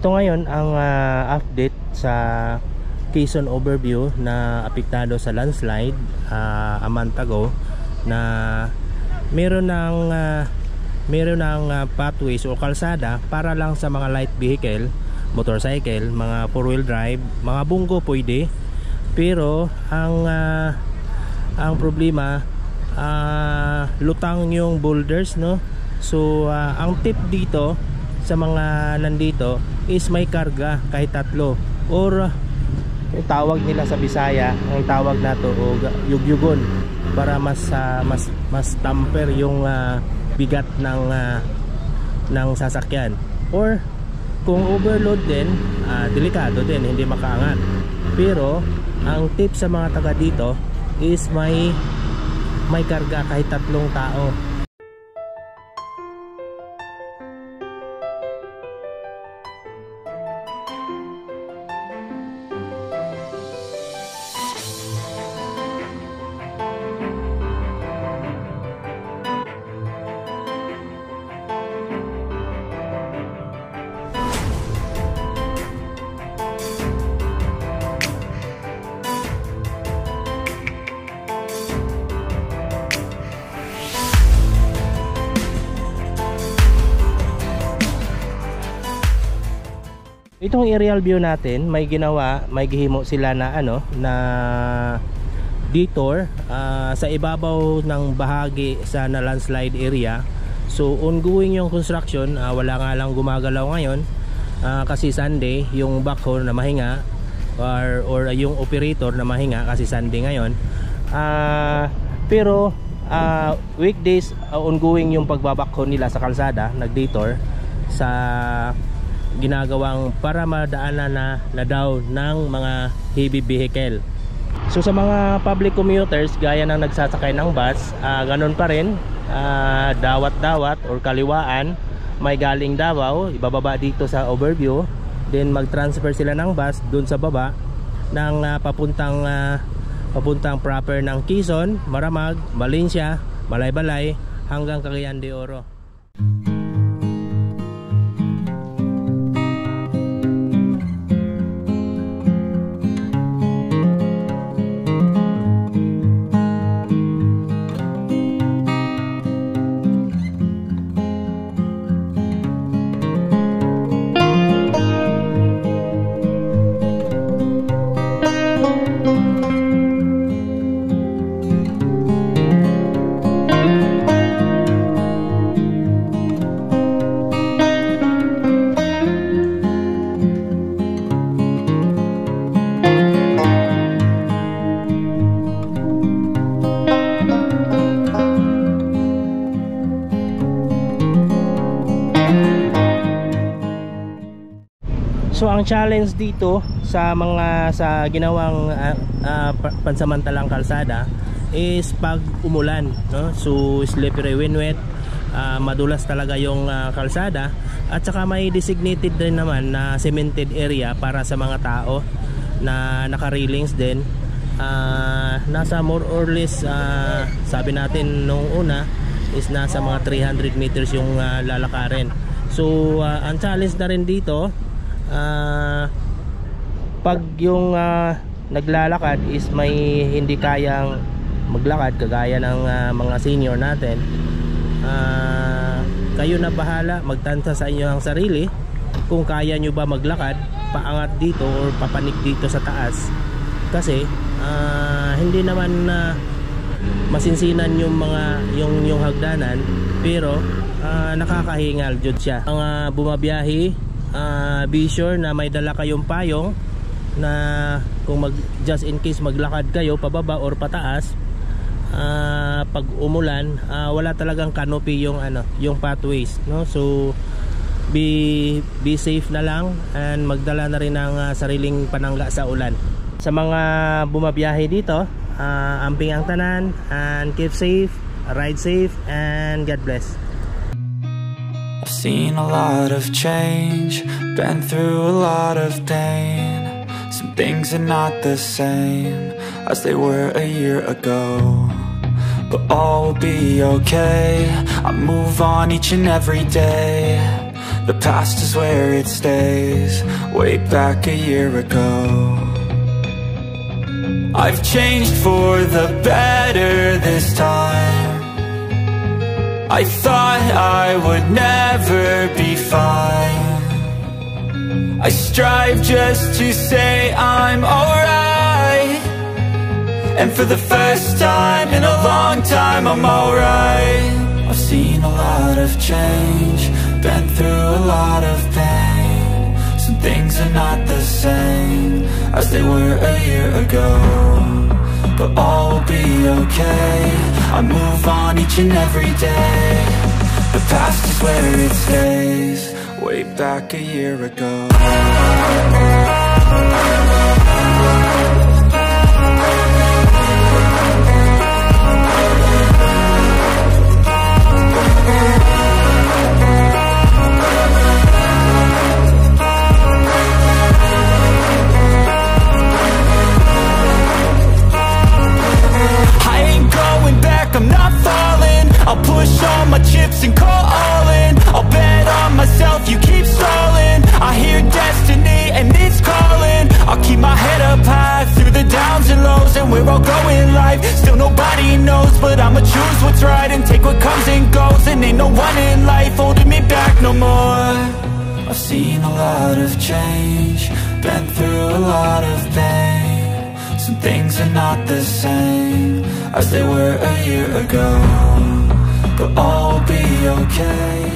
ito ngayon ang update sa Quezon Overview na apektado sa landslide a month ago, na meron ng pathways o kalsada para lang sa mga light vehicle, motorcycle, mga 4-wheel drive, mga bunggo pwede. Pero ang problema, lutang yung boulders, no? So ang tip dito sa mga nandito is may karga kahit tatlo, or yung tawag nila sa Bisaya, ang tawag nato o yugyugon, para mas tamper yung bigat ng sasakyan. Or kung overload din, delikado din, hindi makaangat. Pero ang tip sa mga taga dito is may karga kahit tatlong tao. Itong aerial view natin, may gihimo sila na na detour sa ibabaw ng bahagi sa na landslide area. So ongoing yung construction, wala nga lang gumagalaw ngayon kasi Sunday, yung backhoe na mahinga, or yung operator na mahinga kasi Sunday ngayon. Pero weekdays, ongoing yung pagbabakhoe nila sa kalsada, nag-detour sa ginagawang para madaanan na daw ng mga heavy vehicle. So sa mga public commuters gaya ng nagsasakay ng bus, ganun pa rin, dawat-dawat or kaliwaan, may galing Davao, ibababa dito sa overview, then mag-transfer sila ng bus dun sa baba ng papuntang proper ng Quezon, Maramag, Valencia, Malaybalay hanggang Cagayan de Oro. So ang challenge dito sa ginawang pansamantalang kalsada is pag umulan, no? So slippery when wet, madulas talaga yung kalsada, at saka may designated din naman na cemented area para sa mga tao na naka-railings din. Nasa more or less, sabi natin nung una is nasa mga 300 meters yung lalakarin. So ang challenge na rin dito, pag yung naglalakad is may hindi kayang maglakad kagaya ng mga senior natin, kayo na bahala, magtansa sa inyo ang sarili kung kaya nyo ba maglakad paangat dito or papanik dito sa taas, kasi hindi naman masinsinan yung hagdanan, pero nakakahingal jud siya. Ang bumabiyahe, be sure na may dala kayong payong na kung just in case maglakad kayo pababa or pataas, pag umulan, wala talagang canopy yung pathways, no? So be safe na lang, and magdala na rin ng sariling panangga sa ulan. Sa mga bumabiyahe dito, amping ang tanan, and keep safe, ride safe, and God bless. I've seen a lot of change, been through a lot of pain. Some things are not the same as they were a year ago, but all will be okay. I move on each and every day. The past is where it stays, way back a year ago. I've changed for the better this time. I thought I would never be fine. I strive just to say I'm alright, and for the first time in a long time I'm alright. I've seen a lot of change, been through a lot of pain. Some things are not the same as they were a year ago, but all will be okay. I move on each and every day. The past is where it stays, way back a year ago. I'm not falling, I'll push all my chips and call all in. I'll bet on myself, you keep stalling. I hear destiny and it's calling. I'll keep my head up high through the downs and lows, and we're all going life. Still nobody knows, but I'ma choose what's right and take what comes and goes. And ain't no one in life holding me back no more. I've seen a lot of change, been through a lot of pain. Some things are not the same as they were a year ago, but all will be okay.